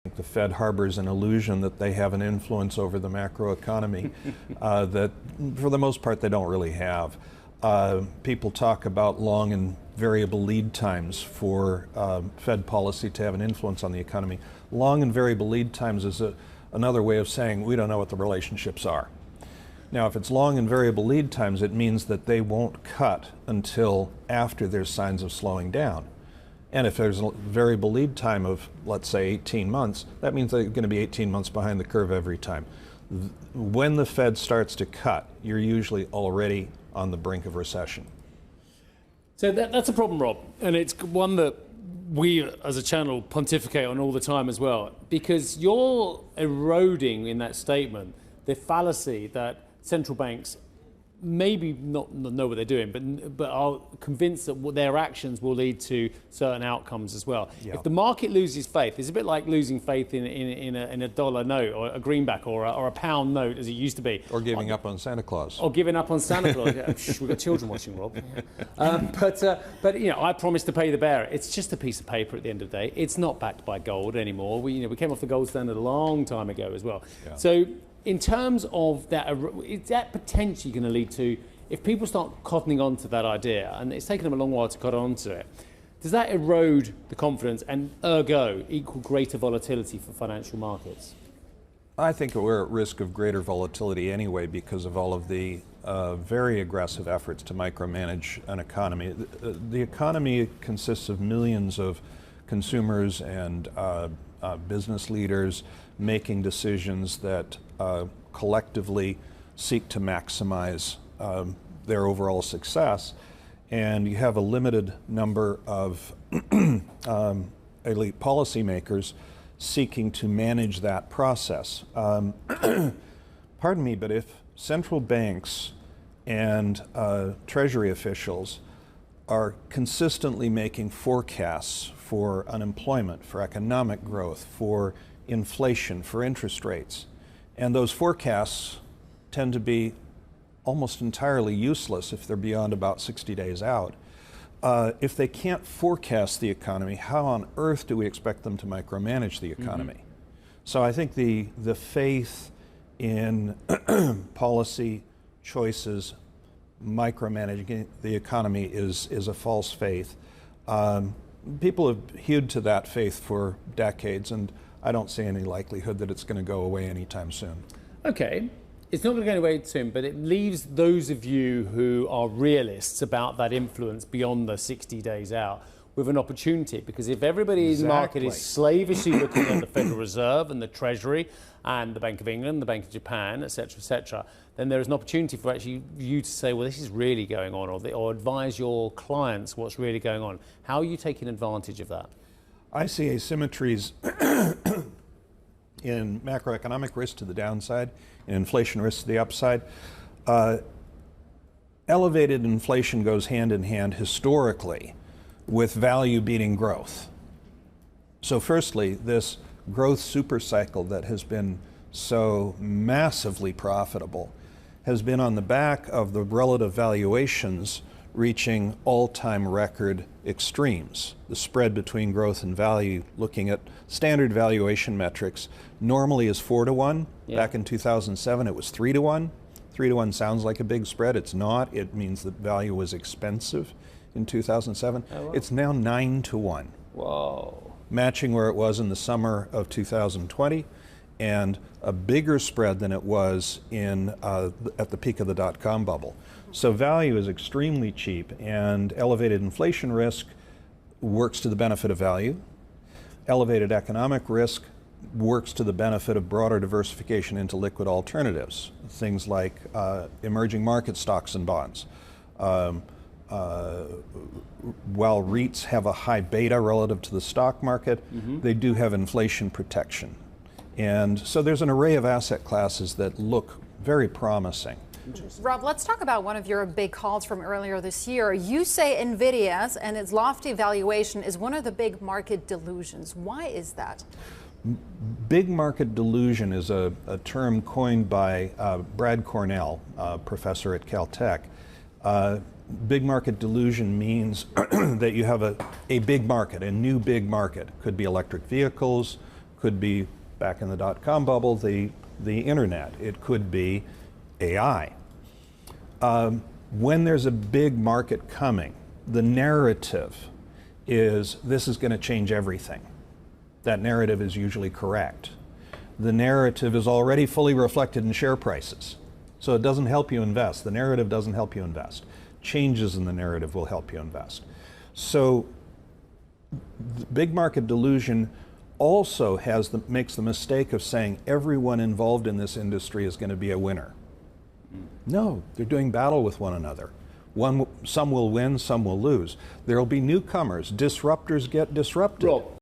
The Fed harbors an illusion that they have an influence over the macroeconomy that, for the most part, they don't really have. People talk about long and variable lead times for Fed policy to have an influence on the economy. Long and variable lead times is another way of saying we don't know what the relationships are. Now, if it's long and variable lead times, it means that they won't cut until after there's signs of slowing down. And if there's a variable lead time of, let's say, 18 months, that means they're going to be 18 months behind the curve every time. When the Fed starts to cut, you're usually already on the brink of recession. So that's a problem, Rob, and it's one that we as a channel pontificate on all the time as well, because you're eroding in that statement the fallacy that central banks maybe not know what they're doing, but are convinced that their actions will lead to certain outcomes as well. Yeah. If the market loses faith, it's a bit like losing faith in a dollar note or a greenback or a pound note as it used to be. Or giving up on Santa Claus. Or giving up on Santa Claus. We've got children watching, Rob. But you know, I promised to pay the bearer. It's just a piece of paper at the end of the day. It's not backed by gold anymore. We came off the gold standard a long time ago as well. Yeah. So, in terms of that, is that potentially going to lead to, if people start cottoning on to that idea, and it's taken them a long while to cotton on to it, does that erode the confidence and ergo equal greater volatility for financial markets? I think we're at risk of greater volatility anyway because of all of the very aggressive efforts to micromanage an economy. The economy consists of millions of consumers and business leaders making decisions that collectively seek to maximize their overall success. And you have a limited number of elite policymakers seeking to manage that process. Pardon me, but if central banks and Treasury officials are consistently making forecasts for unemployment, for economic growth, for inflation, for interest rates, and those forecasts tend to be almost entirely useless if they're beyond about 60 days out. If they can't forecast the economy, how on earth do we expect them to micromanage the economy? Mm-hmm. So I think the faith in policy choices micromanaging the economy is a false faith. People have hewed to that faith for decades, and I don't see any likelihood that it's going to go away anytime soon. Okay. It's not going to go away soon, but it leaves those of you who are realists about that influence beyond the 60 days out with an opportunity, because if everybody in the market is slavishly looking at the Federal Reserve and the Treasury and the Bank of England, the Bank of Japan, etc., then there is an opportunity for actually you to say, well, this is really going on, or advise your clients what's really going on. How are you taking advantage of that? I see asymmetries in macroeconomic risk to the downside, in inflation risk to the upside. Elevated inflation goes hand in hand historically with value beating growth. So firstly, this growth supercycle that has been so massively profitable has been on the back of the relative valuations reaching all-time record extremes. The spread between growth and value, looking at standard valuation metrics, normally is 4-to-1. Yeah. Back in 2007, it was 3-to-1. 3-to-1 sounds like a big spread. It's not. It means that value was expensive in 2007. Oh, wow. It's now 9-to-1. Whoa. Matching where it was in the summer of 2020, and a bigger spread than it was in at the peak of the dot-com bubble. So value is extremely cheap, and elevated inflation risk works to the benefit of value. Elevated economic risk works to the benefit of broader diversification into liquid alternatives, things like emerging market stocks and bonds. While REITs have a high beta relative to the stock market, they do have inflation protection. And so there's an array of asset classes that look very promising. Rob, let's talk about one of your big calls from earlier this year. You say NVIDIA's and its lofty valuation is one of the big market delusions. Why is that? Big market delusion is a term coined by Brad Cornell, professor at Caltech. Big market delusion means that you have a big market, a new big market. Could be electric vehicles, Could be, back in the dot-com bubble, the internet. It could be AI. When there's a big market coming, the narrative is this is going to change everything. That narrative is usually correct. The narrative is already fully reflected in share prices. So it doesn't help you invest. The narrative doesn't help you invest. Changes in the narrative will help you invest. So the big market delusion also makes the mistake of saying everyone involved in this industry is going to be a winner. No, they're doing battle with one another. Some will win, some will lose. There will be newcomers. Disruptors get disrupted. Rob,